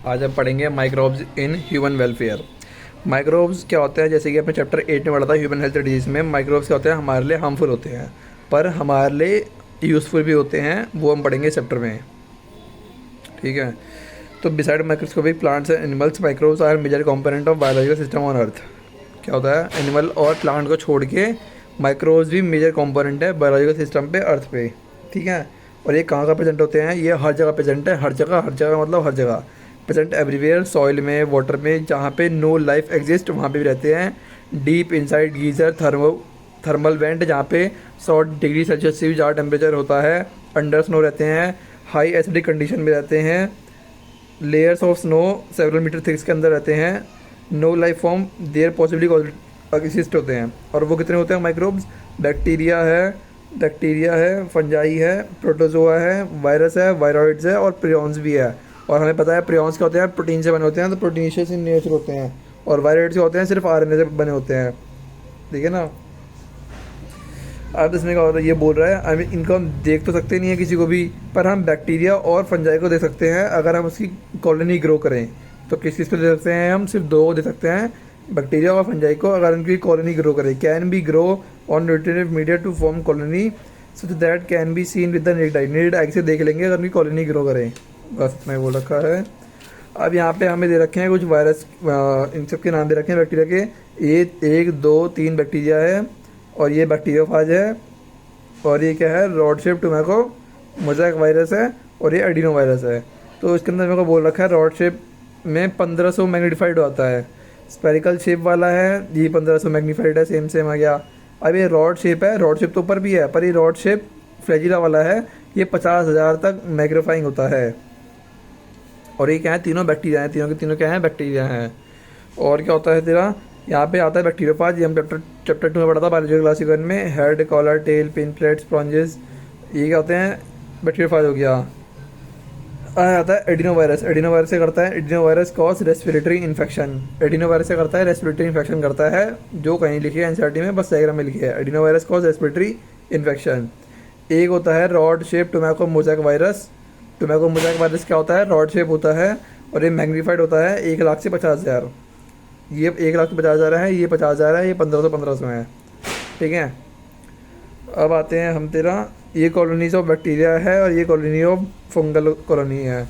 आज हम पढ़ेंगे microbes in human welfare. Microbes क्या होते हैं, जैसे कि अपने चैप्टर 8 में पढ़ा था ह्यूमन हेल्थ डिजीज़ में। माइक्रोब्स क्या होते हैं, हमारे लिए हार्मफुल होते हैं पर हमारे लिए यूज़फुल भी होते हैं, वो हम पढ़ेंगे इस चैप्टर में। ठीक है, तो beside microscopic plants and animals, microbes are major component of biological system on earth. क्या होता है, एनिमल और प्लांट को छोड़ के माइक्रोब्स भी मेजर कंपोनेंट है बायोलॉजिकल सिस्टम पे, अर्थ पे। ठीक है, और ये कहाँ का प्रेजेंट होते हैं, ये हर जगह प्रेजेंट है। हर जगह, हर जगह मतलब हर जगह प्रेजेंट, एवरीवेयर। सॉइल में, वाटर में, जहाँ पे नो लाइफ एग्जिस्ट वहाँ पे भी रहते हैं। Deep inside geyser, thermal went जहाँ पे 100 डिग्री सेल्सियस से भी ज़्यादा टेम्परेचर होता है। अंडर स्नो रहते हैं, हाई एसिडिक कंडीशन में रहते हैं। Layers of snow several metre thicks के अंदर रहते हैं। No life form there possibility exist होते हैं। और वो कितने होते हैं माइक्रोब्स, बैक्टीरिया है, फंजाई है, प्रोटोजोआ है, वायरस है, वायरॉइड्स है और प्रियॉन्स भी है। और हमें पता है प्रियॉन्स क्या होते हैं, प्रोटीन से बने होते हैं, तो प्रोटीनिशियस इन नेचर होते हैं। और वायरॉइड्स क्या होते हैं, सिर्फ आरएनए से बने होते हैं। ठीक है ना। अब इसमें क्या होता है, ये बोल रहा है आई मीन इनको हम देख तो सकते नहीं है किसी को भी, पर हम बैक्टीरिया और फंजाई को देख सकते हैं अगर हम उसकी कॉलोनी ग्रो करें। तो किस चीज़ को दे सकते हैं हम, सिर्फ दो दे सकते हैं, बैक्टीरिया और फंजाई को, अगर उनकी कॉलोनी ग्रो करें। Can be grow on nutrient media to form colony so that can be seen with the naked eye से देख लेंगे अगर उनकी कॉलोनी ग्रो करें। बस इतना ही बोल रखा है। अब यहाँ पे हमें दे रखे हैं कुछ वायरस, इन सब के नाम दे रखे हैं बैक्टीरिया के। ये 1 2 3 बैक्टीरिया है, और ये बैक्टीरियोफाज है, और ये क्या है, rod shape tobacco mosaic virus है, और ये एडिनो वायरस है। तो इसके अंदर मेरे को बोल रखा है रॉड शेप में 1500 मैग्नीफाइड आता है। स्पेरिकल शेप वाला है, ये 1500 मैग्नीफाइड है, सेम आ गया। अब ये रॉड शेप है, रॉड शेप तो ऊपर भी है, पर ये रॉड शेप फ्लैजिला वाला है, ये 50,000 तक मैग्नीफाइंग होता है। और ये क्या है, तीनों बैक्टीरिया हैं, तीनों के तीनों क्या हैं, बैक्टीरिया हैं। और क्या होता है तेरा, यहाँ पे आता है बैक्टीरियोफाज, ये हम चैप्टर 2 में पढ़ा था बायोलॉजी क्लास 1 में। Head, collar, tail, pin plate, sponges, ये क्या होते हैं, बैक्टीरियोफाज हो गया। आता है एडिनोवायरस। एडिनोवायरस से करता है, adenovirus cause respiratory infection. Adenovirus से करता है रेस्पिरेटरी इन्फेक्शन करता है, जो कहीं लिखी है एनसीईआरटी में, बस डायग्राम में लिखी है, एडिनोवायरस कॉज रेस्पिरेटरी इन्फेक्शन। एक होता है rod shape tobacco mosaic virus. Tobacco mosaic virus क्या होता है, रॉड शेप होता है, और ये मैग्नीफाइड होता है 1 लाख से 50,000। ये 1 लाख से 50,000 है, ये 50,000 है, ये 1500 है। ठीक है, अब आते हैं हम तेरा, ये कॉलोनीज ऑफ बैक्टीरिया है और ये कॉलोनी ऑफ फंगल कॉलोनी है।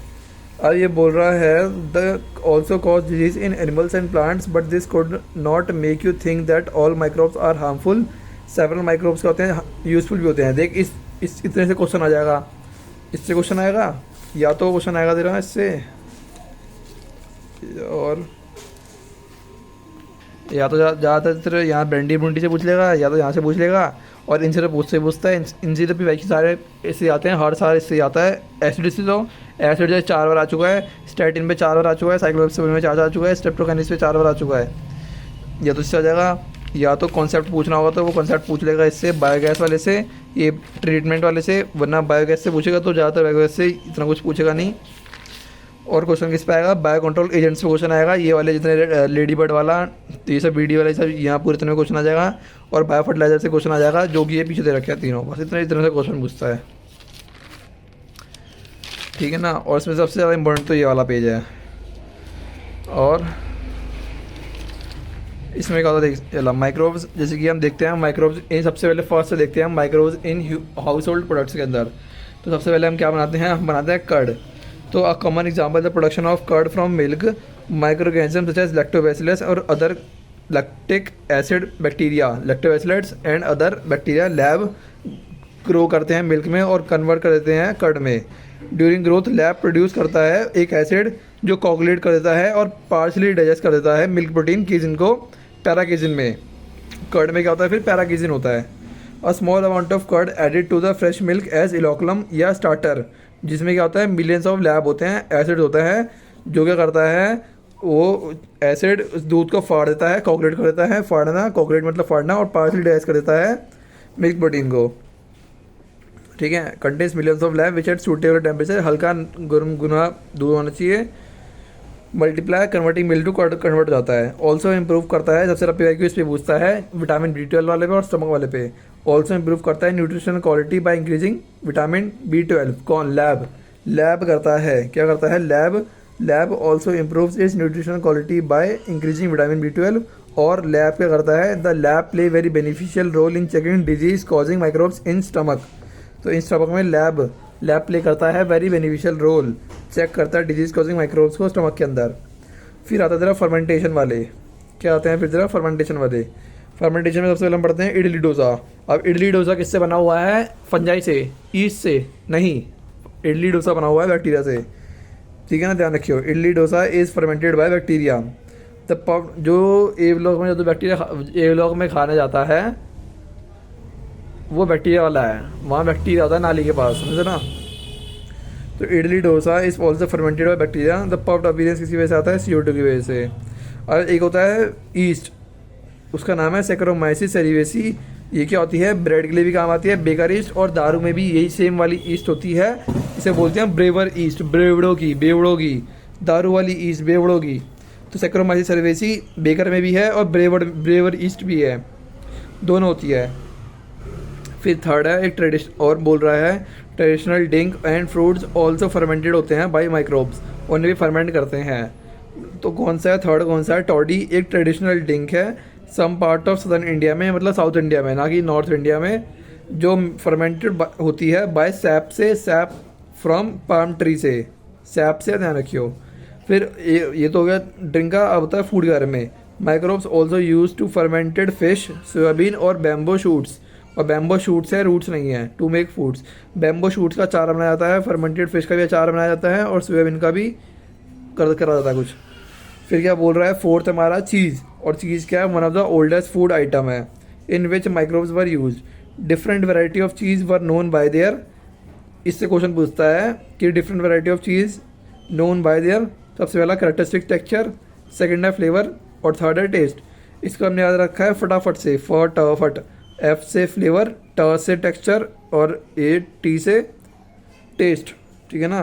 अब ये बोल रहा है the also cause disease in animals and plants but this could not make you think that all microbes are harmful. Several microbes क्या होते हैं, यूजफुल भी होते हैं। देख इस इतने से क्वेश्चन आ जाएगा, इससे क्वेश्चन आएगा, या तो क्वेश्चन आएगा तेरा इससे, और या तो ज़्यादातर यहाँ ब्रेंडी बुंडी से पूछ लेगा, या तो यहाँ से पूछ लेगा। और इनसे तो पूछता है, इनसे तो भी वैसे सारे इससे आते हैं, हर साल इससे आता है। एसिड से तो एसिड जो 4 बार आ चुका है, स्टैटिन पे 4 बार आ चुका है, साइक्लोहेक्सेन में 4 बार आ चुका है, स्ट्रेप्टोकाइनेस पे 4 बार आ चुका है। या तो इससे आ जाएगा, या तो कॉन्सेप्ट पूछना होगा तो वो कॉन्सेप्ट पूछ लेगा इससे, बायोगैस वाले से, ये ट्रीटमेंट वाले से। वरना बायोगैस से पूछेगा तो ज़्यादातर बायोगैस से इतना कुछ पूछेगा नहीं। और क्वेश्चन किस पे आएगा, बायो कंट्रोल एजेंट्स पे क्वेश्चन आएगा, ये वाले जितने लेडी बर्ड वाला, तो ये सब बीडी वाला, सब यहाँ पूरे इतने में क्वेश्चन आ जाएगा। और बायो फर्टिलाइजर से क्वेश्चन आ जाएगा, जो कि ये पीछे दे रखे हैं तीनों, बस इतने से क्वेश्चन पूछता है। ठीक है ना। और इसमें सबसे ज़्यादा इंपॉर्टेंट तो ये वाला पेज है। और इसमें क्या होता है, देख माइक्रोब्स, जैसे कि हम देखते हैं माइक्रोब्स इन, सबसे पहले फर्स्ट से देखते हैं हम microbes in house hold products के अंदर। तो सबसे पहले हम क्या बनाते हैं, हम बनाते हैं कर्ड। तो a common example the production of curd from milk, microorganism such as lactobacillus और other lactic acid bacteria, lactobacillus and other bacteria LAB grow करते हैं मिल्क में और कन्वर्ट कर देते हैं कर्ड में। ड्यूरिंग ग्रोथ लैब प्रोड्यूस करता है एक एसिड जो कोगुलेट कर देता है और पार्शली डाइजेस्ट कर देता है मिल्क प्रोटीन कीजिन को पैराकीजिन में। कर्ड में क्या होता है, फिर पैराकीजिन होता है। A small amount of curd added to the fresh milk as inoculum या स्टार्टर, जिसमें क्या होता है, मिलियंस ऑफ लैब होते हैं, एसिड होता है, जो क्या करता है, वो एसिड उस दूध को फाड़ देता है, कोगुलेट कर देता है, फाड़ना, कोगुलेट मतलब फाड़ना, और पार्शली डाइजेस्ट कर देता है मिल्क प्रोटीन को। ठीक है, contains millions of LAB which at suitable temperature, हल्का गर्म गुना दूध होना चाहिए। Multiply converting milk to convert हो जाता है। ऑल्सो इंप्रूव करता है, सबसे ज़्यादा PYQ इस पर पूछता है, विटामिन B12 वाले पे और स्टमक वाले पे। ऑल्सो इंप्रूव करता है nutrition quality by increasing vitamin B12। कौन, लैब करता है, क्या करता है, LAB LAB also improves its nutritional quality by increasing vitamin B12। और लैब क्या करता है, the LAB play very beneficial role in checking disease causing microbes in stomach. तो इन स्टमक में लैब लैब प्ले करता है वेरी बेनिफिशियल रोल, चेक करता है डिजीज कॉजिंग माइक्रोब्स को स्टमक के अंदर। फिर आता है जरा फर्मेंटेशन वाले, क्या आते हैं फिर जरा फर्मेंटेशन वाले। फर्मेंटेशन में सबसे पहले हम पढ़ते हैं इडली डोसा। अब इडली डोसा किससे बना हुआ है, फंजाई से, ईस्ट से नहीं, इडली डोसा बना हुआ है बैक्टीरिया से, ठीक है ना, ध्यान रखियो। Idli dosa is fermented by bacteria. तब जो ए ब्लॉक में जो बैक्टीरिया ए ब्लॉक में खाने जाता है वो बैक्टीरिया वाला है, वहाँ बैक्टीरिया होता है नाली के पास, समझे ना। तो idli dosa is also fermented by bacteria. The puffed appearance किसी वजह से आता है, CO2 की वजह से। और एक होता है ईस्ट, उसका नाम है सैक्रोमाइसिस सेरिवेसी। ये क्या होती है, ब्रेड के लिए भी काम आती है, बेकर ईस्ट, और दारू में भी यही सेम वाली ईस्ट होती है, इसे बोलते हैं ब्रेवर ईस्ट, बेवड़ों की दारू वाली ईस्ट, बेवड़ों की। तो सैक्रोमाइसिस सेरिवेसी बेकर में भी है और ब्रेवर ईस्ट भी है, दोनों होती है। फिर थर्ड है एक ट्रेडिशन और बोल रहा है, traditional drink and fruits also fermented होते हैं बाई माइक्रोब्स, उन्हें भी फर्मेंट करते हैं। तो कौन सा है, थर्ड कौन सा है, टॉडी एक ट्रेडिशनल ड्रिंक है some part of southern India में, मतलब साउथ इंडिया में, ना कि नॉर्थ इंडिया में, जो फर्मेंटेड होती है बाय सैप से, सैप फ्रॉम पाम ट्री से, सैप से, ध्यान रखियो। फिर ये तो हो गया ड्रिंक का। अब होता है फूड के बारे में। Microbes also use to fermented fish, soybean और बैम्बो शूट्स, और बैम्बो शूट्स है, रूट्स नहीं है, to make foods. Bamboo shoots का अचार बनाया जाता है, फर्मेंटेड फिश का भी अचार बनाया जाता है, और सोयाबीन का भी करा जाता है कुछ। फिर क्या बोल रहा है, फोर्थ हमारा चीज़, और चीज़ क्या है, one of the oldest food item है in which microbes were use. Different variety of cheese were known by there. इससे क्वेश्चन पूछता है कि different variety of cheese known by there. सबसे पहला करेक्टरिस्टिक टेक्सचर, सेकंड है फ्लेवर, और third है टेस्ट। इसको हमने याद रखा है फटाफट से, फटाफट, F से फ्लेवर, T से टेक्सचर, और T से टेस्ट, ठीक है ना।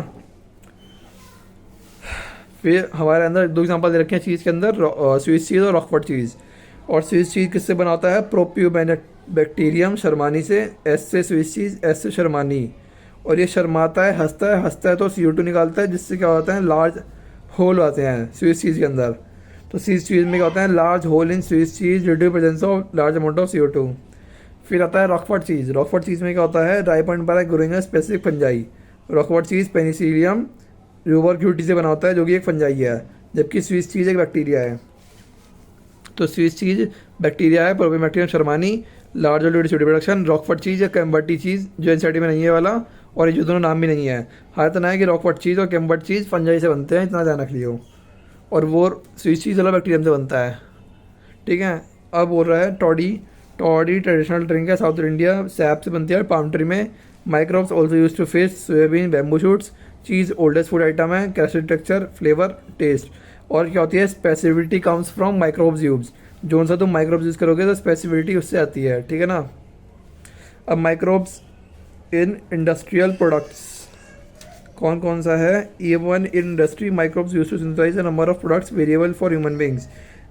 फिर हमारे अंदर दो एग्जांपल दे रखे हैं चीज़ के अंदर, स्विस चीज़ और रॉकफोर्ट चीज़। और स्विस चीज़ किससे बनाता है, प्रोपियोबैक्टीरियम शर्मानी से, S से स्विस चीज़, S से शर्मानी। और ये शर्माता है, हंसता है तो CO2 निकालता है, जिससे क्या होता है, लार्ज होल आते हैं स्विस चीज़ के अंदर। तो स्विस चीज़ में क्या होता है, large hole in Swiss cheese due to presence of large amount of CO2। फिर आता है रॉकफोर्ट चीज़। रॉकफोर्ट चीज़ में क्या होता है, ripened by growing a specific fungi. Roquefort cheese penicillium roqueforti से बना होता है, जो कि एक फंजाई है, जबकि स्विस चीज़ एक बैक्टीरिया है। तो स्विस चीज़ बैक्टीरिया है, प्रोपियोबैक्टीरियम शर्मानी, लार्ज CO2 प्रोडक्शन। रॉकफोर्ट चीज़ या कैम्बर्टी चीज़, जो एनसीईआरटी में नहीं है वाला, और ये जो दोनों नाम भी नहीं है। हाँ इतना है कि रॉकफोर्ट चीज़ और कैम्बर्ट चीज़ फंजाई से बनते हैं, इतना ध्यान रख लियो, और वो स्विस चीज़ वाला बैक्टीरियम से बनता है, ठीक है। अब बोल रहा है टॉडी ट्रेडिशनल ड्रिंक है साउथ इंडिया, सैप से बनती है, पाम ट्री में। Microbes also use to fish, soybean, bamboo shoots. Cheese oldest food item है, कैरेक्टरिस्टिक टेक्सचर, फ्लेवर, टेस्ट। और क्या होती है, specificity comes from microbes use. जो सा तुम माइक्रोब्स यूज़ करोगे तो स्पेसिफिसिटी उससे आती है, ठीक है ना। अब माइक्रोब्स इन इंडस्ट्रियल प्रोडक्ट्स कौन कौन सा है, E1 in industry microbes use to synthesize a number of products variable for human beings.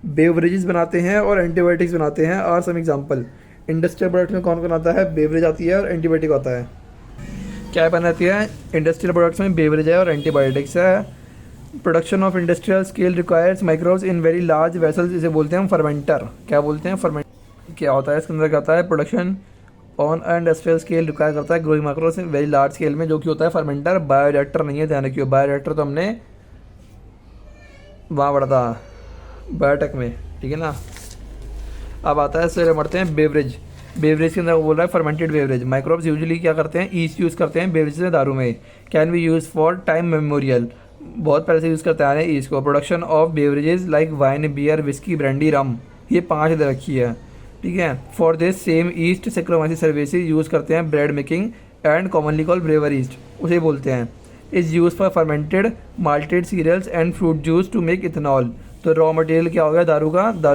Beverages बनाते हैं और एंटीबायोटिक्स बनाते हैं, are some example. Industrial products में कौन कौन आता है, बेवरेज आती है और एंटीबायोटिक आता है। क्या बनाती है, इंडस्ट्रियल प्रोडक्ट्स में बेवरेज है और एंटीबायोटिक्स है। Production of industrial scale requires microbes in very large vessels, इसे बोलते हैं हम फर्मेंटर। क्या बोलते हैं, फर्मेंटर। क्या होता है इसके अंदर, क्या होता है, production on industrial scale require करता है growing microbes in very large scale में, जो कि होता है फर्मेंटर। बायोरिएक्टर नहीं है, ध्यान रखियो, बायोरिएक्टर तो हमने वहाँ पढ़ा था बायोटेक में, ठीक है ना। अब आता है, इससे बढ़ते हैं बेवरेज। बेवरेज के अंदर वो बोल रहा है फर्मेंटेड बेवरेज। माइक्रोब्स यूजुअली क्या करते हैं, ईस्ट यूज़ करते हैं बेवरेज में, दारू में। Can be use for time memorial, बहुत पहले से यूज़ करते आ रहे हैं ईस्ट को। Production of beverages like wine, beer, whisky, brandy, rum, ये 5 दे रखी है, ठीक है। For this same yeast saccharomyces cerevisiae use करते हैं bread making and commonly call brewer yeast, उसे बोलते हैं। Is use for fermented malted cereals and fruit juice to make ethanol. तो रॉ मटेरियल क्या हो गया, दारू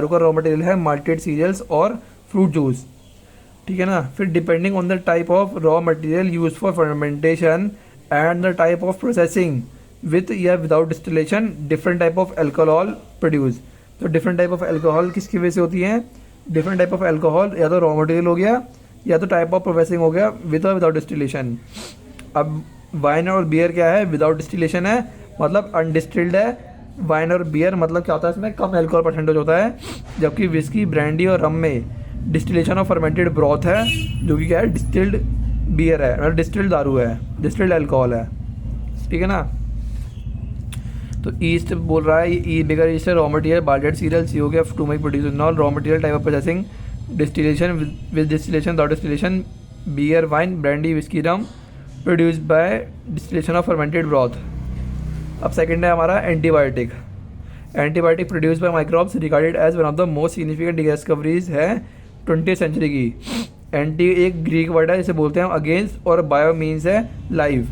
का रॉ मटेरियल है माल्टेड सीरियल्स और फ्रूट जूस, ठीक है ना। फिर depending on the type of raw material use for fermentation and the type of processing with or without distillation, different type of alcohol produce. तो डिफरेंट टाइप ऑफ एल्कोहल किसकी वजह से होती है, डिफरेंट टाइप ऑफ एल्कोहल या तो raw material हो गया या तो टाइप ऑफ प्रोसेसिंग हो गया विद और विदाउट डिस्टिलेशन। अब वाइन और बियर क्या है, विदाउट डिस्टिलेशन है, मतलब अनडिस्टिल्ड है। वाइन और बियर मतलब क्या होता है, इसमें कम अल्कोहल परसेंटेज होता है। जबकि विस्की, ब्रांडी और रम में डिस्टिलेशन ऑफ फर्मेंटेड ब्रॉथ है, जो कि क्या है, डिस्टिल्ड बियर है, मतलब डिस्टिल्ड दारू है, डिस्टिल्ड अल्कोहल है। ठीक है ना। तो ईस्ट बोल रहा है, E bigger yeast raw material, malted cereal, C हो गया, to make produce non raw material type of processing, distillation with distillation without distillation, beer, wine, brandy, whisky, rum produce by distillation of fermented broth. अब second है हमारा antibiotic. Antibiotic produce by microbes regarded as one of the most significant discoveries है 20th century की। Anti एक Greek word है, इसे बोलते हैं हम अगेंस्ट, और बायो मीन्स है लाइव।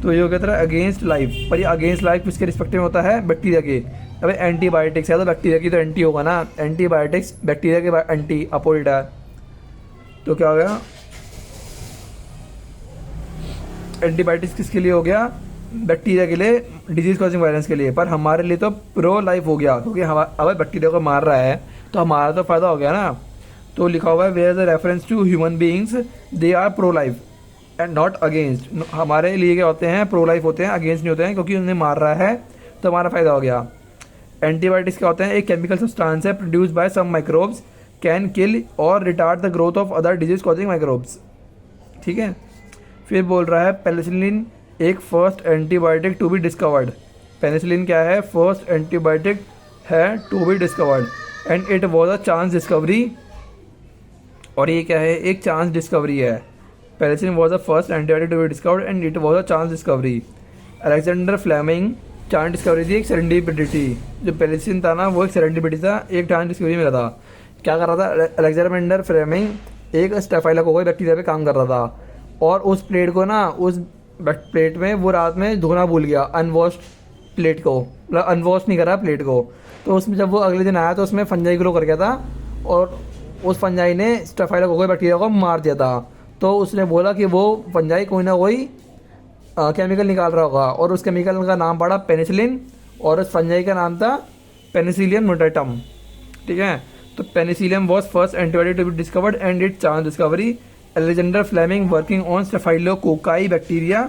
तो ये हो गया तरह अगेंस्ट लाइफ, पर ये अगेंस्ट लाइफ किसके रिस्पेक्टिव में होता है, बैक्टीरिया के। अब एंटीबायोटिक्स है तो बैक्टीरिया की तो एंटी होगा ना, एंटीबायोटिक्स बैक्टीरिया के एंटी अपोजिट है। तो क्या हो गया, एंटीबायोटिक्स किसके लिए हो गया, बैक्टीरिया के लिए, डिजीज कॉजिंग वायरस के लिए। पर हमारे लिए तो प्रो लाइफ हो गया, क्योंकि हम अगर बैक्टीरिया को मार रहा है तो हमारा तो फायदा हो गया ना। तो लिखा हुआ है where the reference to human beings they are pro life and not against. हमारे लिए क्या होते हैं, प्रो लाइफ होते हैं, अगेंस्ट नहीं होते हैं, क्योंकि उन्हें मार रहा है तो हमारा फायदा हो गया। एंटीबायोटिक्स क्या होते हैं, एक केमिकल सब्सटेंस है produce by some microbes, can kill और retard the growth of other disease causing microbes. ठीक है। फिर बोल रहा है पेनिसिलिन एक first antibiotic to be discovered. Penicillin क्या है, फर्स्ट एंटीबायोटिक है to be discovered and it was a chance discovery. और ये क्या है, एक चांस डिस्कवरी है। Penicillin was the first antibiotic to be discovered and it was a chance discovery. Alexander Fleming chance discovery थी एक serendipity. जो पेनिसिलिन था ना वो एक सेरेंडिपिटी था, एक चांस डिस्कवरी मिला था। क्या कर रहा था अलेक्जेंडर फ्लेमिंग, एक स्टेफाइलोकोकस बैक्टीरिया पे काम कर रहा था, और उस प्लेट को ना, उस प्लेट में वो रात में धोना भूल गया, अनवॉश्ड प्लेट को, मतलब अनवॉश नहीं करा प्लेट को। तो उसमें जब वो अगले दिन आया तो उसमें फंजाई ग्रो कर गया था, और उस फंजाई ने स्टेफाइलोकोकस बैक्टीरिया को मार दिया था। तो उसने बोला कि वो फंजाई कोई ना कोई केमिकल निकाल रहा होगा, और उस केमिकल का नाम पड़ा पेनिसिलिन, और उस फंजाई का नाम था पेनिसिलियम नोटाटम। ठीक है। तो penicillium was first antibiotic to be discovered and it chance discovery. Alexander Fleming working on staphylococci bacteria,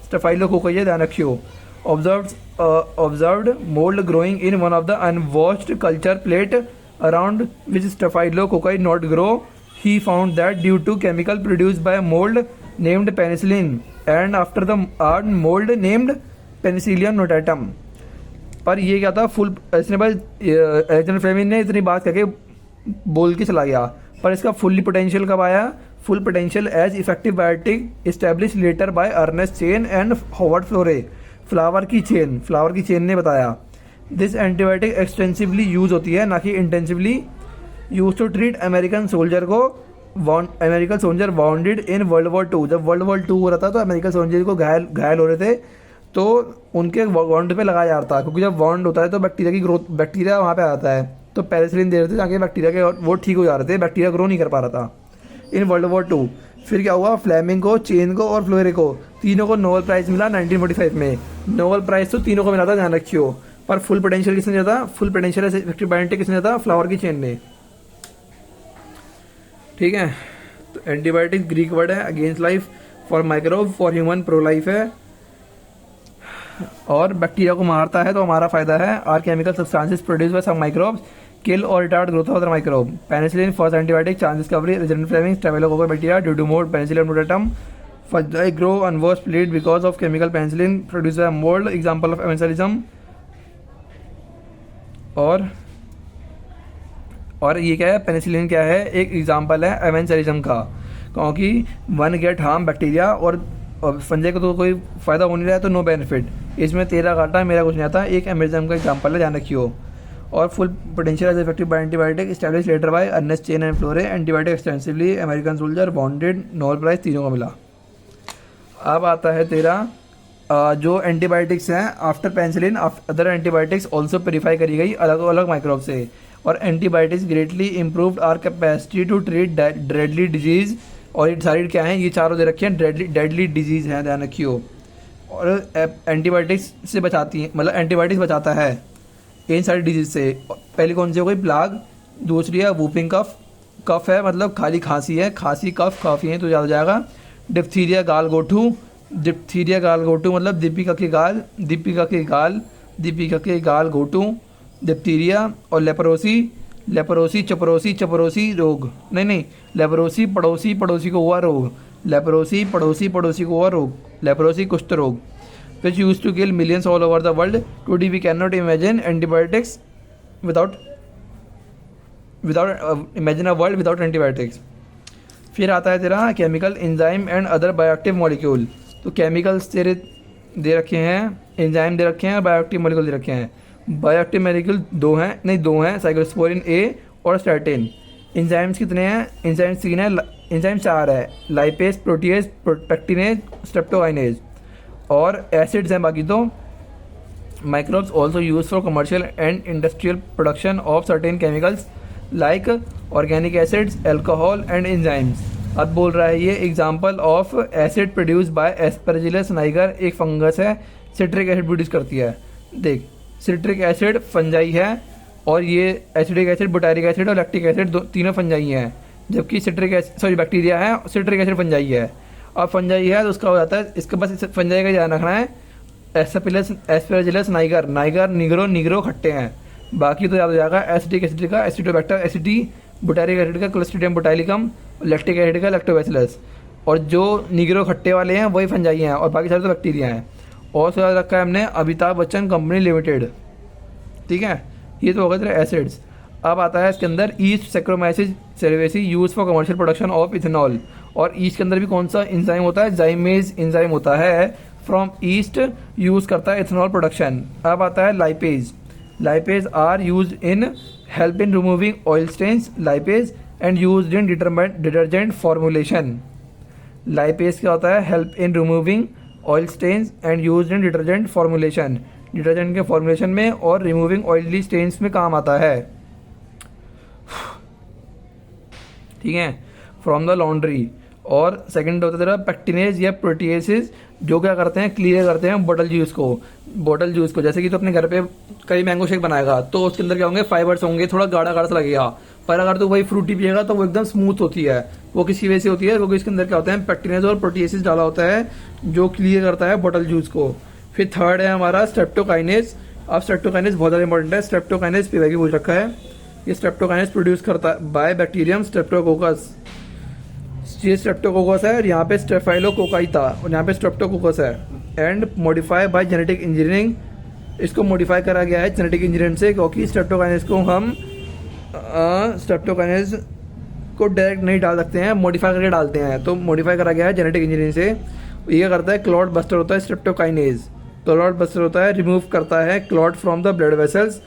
staphylococci ध्यान रखियो, observed mold growing in one of the unwashed culture plate around which staphylococci not grow. He found that due to chemical produced by a mold named penicillin and after the mold named Penicillium notatum. पर ये क्या था, full इसने बस Alexander Fleming ने इतनी बात करके बोल के चला गया, पर इसका फुल्ली पोटेंशियल कब आया, full potential as effective biotic establish later by Ernest Chain and Howard Florey. Florey की चेन ने बताया। दिस एंटीबायोटिक एक्सटेंसिवली यूज होती है, ना कि intensively use to treat American soldier को, American soldier wounded in world war 2। जब world war 2 हो रहा था तो अमेरिकन सोल्जर को घायल हो रहे थे, तो उनके वाउंड पे लगाया जाता है, क्योंकि जब वाउंड होता है तो बैक्टीरिया की ग्रोथ, बैक्टीरिया वहाँ पे आता है, तो पेनिसिलिन दे रहे थे ताकि बैक्टीरिया के वो ठीक हो जा रहे थे, बैक्टीरिया ग्रो नहीं कर पा रहा था इन वर्ल्ड वॉर 2। फिर क्या हुआ, फ्लेमिंग को, चेन को और फ्लोरे को, तीनों को नोबेल प्राइज मिला 1945 में। नोबेल प्राइज तो तीनों को मिला था, ध्यान रखियो। पर फुल पोटेंशियल किसने दिया था, फुल पोटेंशियल इफेक्टिव बायोटिक किसने दिया था, फ्लावर की चेन ने। ठीक है। तो एंटीबायोटिक ग्रीक वर्ड है, against life, for microbe, for human, pro life है, और बैक्टीरिया को मारता है तो हमारा फायदा है। Are chemical substances produce by some microbes kill और retard growth of other microbe. Penicillin first antibiotic chance discovery. Alexander Fleming staphylococcus bacteria due to mould penicillium notatum. Fungi grow unwashed plate because of chemical penicillin produce by mould, example of amensalism. और ये क्या है, penicillin क्या है, एक example है amensalism का, क्योंकि वन गेट हार्म बैक्टीरिया, और फंजाई को तो कोई फायदा हो नहीं रहा है तो नो बेनिफिट, इसमें तेरा घाटा मेरा कुछ नहीं आता, एक एमेंसलिज्म का एग्जांपल है, ध्यान रखियो। और full potential as effective by antibiotic establish later by Ernest Chain and Florey. Antibiotic extensively, American soldier, bonded, Nobel prize, तीनों को मिला। अब आता है तेरा जो एंटीबायोटिक्स हैं after penicillin, other antibiotics also purify करी गई अलग अलग माइक्रोब से। और antibiotics greatly improved our capacity to treat deadly disease. और ये सारी क्या है, ये चारों दे रखे हैं, डेडली डिजीज हैं, ध्यान रखियो। और एंटीबायोटिक्स से बचाती हैं, मतलब एंटीबायोटिक्स बचाता है इन सारी डिजीज से। पहली कौन सी हो गई, प्लाग। दूसरी है वूपिंग कफ, कफ है मतलब खाली खांसी है, खांसी कफ काफ़ी है तो ज़्यादा जाएगा। डिप्थीरिया, गाल गोठू, डिप्थीरिया गालगोटू मतलब दीपिका के गाल, दीपिका के गाल, दीपिका के गाल गोटू, डिप्थीरिया। और लेप्रोसी, लेप्रोसी चपरोसी, चपरोसी रोग, नहीं नहीं, लेप्रोसी पड़ोसी, पड़ोसी को हुआ रोग, लेप्रोसी पड़ोसी, पड़ोसी को हुआ रोग, लेप्रोसी कुष्ठ रोग। Which use to kill millions all over the world, today we can not imagine antibiotics without imagine a world without antibiotics. फिर आता है तेरा chemical, enzyme and other bioactive molecule. तो केमिकल्स तेरे दे रखे हैं, एंजाइम दे रखे हैं और बायोएक्टिव मॉलिक्यूल दे रखे हैं। बायोएक्टिव मॉलिक्यूल दो हैं, नहीं दो हैं, साइक्लोस्पोरिन ए और स्टैटिन। एंजाइम्स कितने हैं? एंजाइम्स 3 है, एंजाइम 4 है, लाइपेज, प्रोटीएज, पेक्टिनेज, स्ट्रेप्टोकाइनेज। और एसिड्स हैं बाकी तो। Microbes also use for commercial and industrial production of certain chemicals like organic acids, alcohol and enzymes. अब बोल रहा है ये example of acid produce by Aspergillus Niger, एक फंगस है, सिट्रिक एसिड प्रोड्यूस करती है। देख, सिट्रिक एसिड फंजाई है और ये एसिडिक एसिड, बुटारिक एसिड और लैक्टिक एसिड तीनों फंजाई हैं, जबकि सिट्रिक एसिड सॉरी बैक्टीरिया है, सिट्रिक एसिड फंजाई है। अब फंजाई है तो उसका हो जाता है, इसका बस इस फंजाई का ध्यान रखना है, Aspergillus Niger, Niger Negro, Negro खट्टे हैं, बाकी तो याद हो जाएगा। एसिडिक एसिड का एसिडोबैक्टर एसिडी, बुटारिक एसिड का क्लोस्ट्रीडियम बुटाइलिकम, लैक्टिक एसिड का लैक्टोबैसिलस। और जो निग्रो खट्टे वाले हैं वही फंजाई हैं और बाकी सारे तो बैक्टीरिया हैं। और उसके बाद रखा है हमने अमिताभ बच्चन कंपनी लिमिटेड, ठीक है। ये तो हो गए तेरे एसिड्स। अब आता है इसके अंदर yeast saccharomyces cerevisiae use for commercial production of ethanol. और ईस्ट के अंदर भी कौन सा एंजाइम होता है? जाइमेज एंजाइम होता है, फ्रॉम ईस्ट यूज करता है इथेनॉल प्रोडक्शन। अब आता है lipase. Lipase are use in help in removing oil stains, lipase and use in detergent formulation. Lipase क्या होता है? Help in removing oil stains and use in detergent formulation, detergent के formulation में और removing oily stains में काम आता है, ठीक है, फ्रॉम द लॉन्ड्री। और सेकंड होता है तेरा पेक्टिनेज या प्रोटीएसिस, जो क्या करते हैं? क्लियर करते हैं बॉटल जूस को, बॉटल जूस को। जैसे कि तो अपने घर पे कभी मैंगो शेक बनाएगा तो उसके अंदर क्या होंगे? फाइबर्स होंगे, थोड़ा गाढ़ा गाढ़ा सा लगेगा, पर अगर तो वही फ्रूटी पिएगा तो वो एकदम स्मूथ होती है। वो किसी वजह से होती है क्योंकि इसके अंदर क्या होता है? पेक्टिनेज और प्रोटीएसिस डाला होता है जो क्लियर करता है बॉटल जूस को। फिर थर्ड है हमारा स्ट्रेप्टोकाइनेज। अब स्ट्रेप्टोकाइनेज बहुत ज़्यादा इंपॉर्टेंट है। स्ट्रेप्टोकाइनेज पीवाई पूछ रखा है। ये स्ट्रेप्टोकाइनेज प्रोड्यूस करता है बाय बैक्टीरियम स्ट्रेप्टोकोकस। ये स्ट्रेप्टोकोकस है और यहाँ पे स्टेफाइलोकोकाई था और यहाँ पे स्ट्रेप्टोकोकस है। And modify bye genetic engineering, इसको मॉडिफाई करा गया है जेनेटिक इंजीनियरिंग से, क्योंकि स्ट्रेप्टोकाइनेज को हम स्ट्रेप्टोकाइनेज को डायरेक्ट नहीं डाल सकते हैं, मॉडिफाई करके डालते हैं, तो मॉडिफाई करा गया है जेनेटिक इंजीनियरिंग से। ये करता है क्लॉट बस्टर होता है स्ट्रेप्टोकाइनेज। क्लॉट बस्टर होता है, रिमूव करता है clot from the blood vessels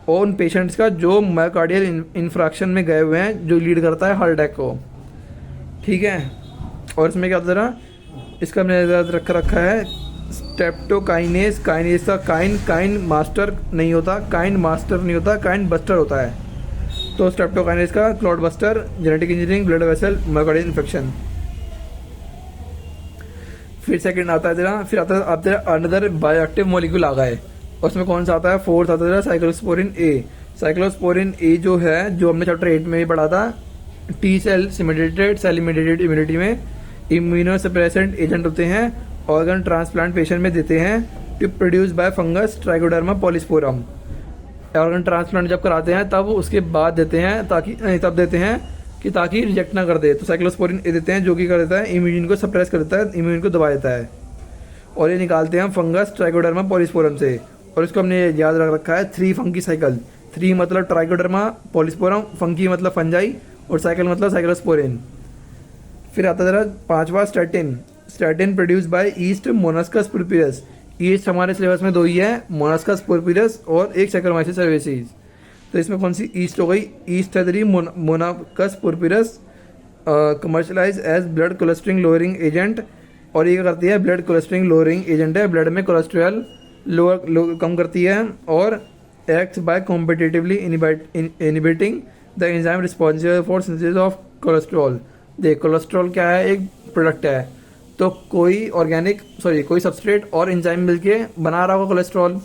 और उन पेशेंट्स का जो मायोकार्डियल इंफ्रैक्शन में गए हुए हैं, जो लीड करता है हार्ट अटैक को, ठीक है। और इसमें क्या होता है? इसका हमने याद रखा है स्ट्रेप्टोकाइनेज, काइनेज का काइन, काइन मास्टर नहीं होता, काइन मास्टर नहीं होता, काइन बस्टर होता है। तो स्ट्रेप्टोकाइनेज का clot buster, genetic engineering, blood vessel, myocardial infection. फिर सेकंड आता है तेरा, फिर आता है तेरा अनदर बायोएक्टिव मॉलिक्यूल आ गए। उसमें कौन सा आता है? फोर्थ आता है तेरा साइक्लोस्पोरिन ए। साइक्लोस्पोरिन ए जो है, जो हमने चैप्टर 8 में भी पढ़ा था, T cell stimulated cell mediated immunity में इम्यूनोसप्रेसेंट एजेंट होते हैं, ऑर्गन ट्रांसप्लांट पेशेंट में देते हैं to produce by fungus Trichoderma polysporum. Organ transplant जब कराते हैं तब उसके बाद देते हैं, ताकि नहीं तब देते हैं कि ताकि रिजेक्ट ना कर दे, तो साइक्लोस्पोरिन ए देते हैं जो कि कर देता है इम्यून को सप्रेस कर देता है, इम्यून को दबा देता है। और ये निकालते हैं फंगस ट्राइकोडर्मा पॉलीस्पोरम से। और इसको हमने याद रख रखा है 3 फंकी साइकिल। 3 मतलब ट्राइकोडर्मा पॉलीस्पोरम, फंकी मतलब फंजाई और साइकिल मतलब साइक्लोस्पोरिन। फिर आता है 5वां statin. Statin produce by yeast monascus purpureus. Yeast हमारे सिलेबस में 2 ही है, मोनास्कस पुरपिरस और एक सैक्रोमाइसिस सर्वेसिस। तो इसमें कौन सी ईस्ट हो गई? ईस्ट है तेरी monascus purpureus, commercialise as blood cholesterol lowering agent. और ये क्या करती है? ब्लड कोलेस्ट्रॉल लोअरिंग एजेंट है, ब्लड में कोलेस्ट्रॉल कम करती है। और acts by competitively inhibiting the enzyme responsible for synthesis of cholesterol. देख, कोलेस्ट्रॉल क्या है? एक प्रोडक्ट है, तो कोई सबस्ट्रेट और एंजाइम मिलके बना रहा होगा कोलेस्ट्रॉल।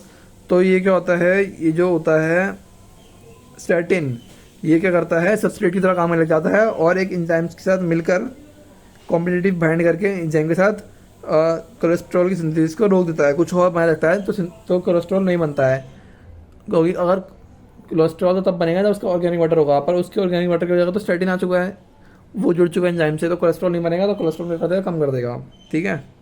तो ये क्या होता है? ये जो होता है स्टैटिन, ये क्या करता है? सबस्ट्रेट की तरह काम में लग जाता है और एक एंजाइम्स के साथ मिलकर कॉम्पिटिटिव बाइंड करके एंजाइम के साथ कोलेस्ट्रॉल की सिंथेसिस को रोक देता है, कुछ और बनाए रखता है, तो कोलेस्ट्रॉल नहीं बनता है। क्योंकि अगर कोलेस्ट्रॉल तो तब बनेगा जब उसका ऑर्गेनिक वाटर होगा, पर उसके ऑर्गेनिक वाटर की वजह तो स्टेटिन आ चुका है, वो जुड़ चुका है एंजाइम से, तो कोलेस्ट्रॉल नहीं बनेगा, तो कोलेस्ट्रॉल क्या कर देगा, कम कर देगा। ठीक है।